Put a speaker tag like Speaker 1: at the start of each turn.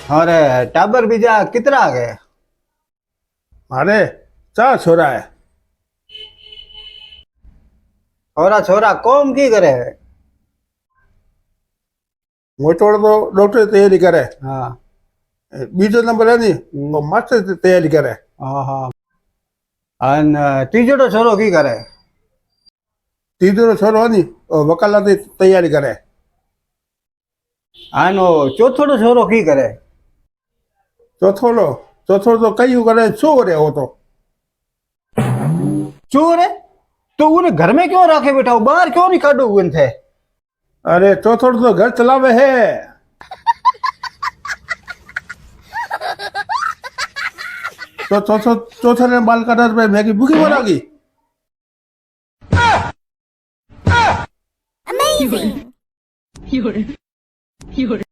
Speaker 1: अरे टाबर बीजा कितना आ गए?
Speaker 2: मारे 4 छोरा है।
Speaker 1: छोरा छोरा कौन की करे है?
Speaker 2: मोटो तो डॉक्टर तैयारी करे।
Speaker 1: हाँ
Speaker 2: बीजो नंबर है नी वो मास्टर की तैयारी करे।
Speaker 1: हाँ हाँ। अन तीजो तो छोरो की करे?
Speaker 2: तीसरो छोरो है नी वो वकालत की तैयारी करे।
Speaker 1: आनो चौथो तो छोरो की करे?
Speaker 2: चौथो तो कई करे चोर है वो तो।
Speaker 1: चोर है? तो उन्हें घर में क्यों रखे बैठा हो? बाहर क्यों नहीं काढो उन थे?
Speaker 2: अरे चौथो तो घर चलावे है। तो चौथे ने बाल काटा पे मैगी भूखी मरागी।
Speaker 3: Amazing!
Speaker 4: 有人，有人。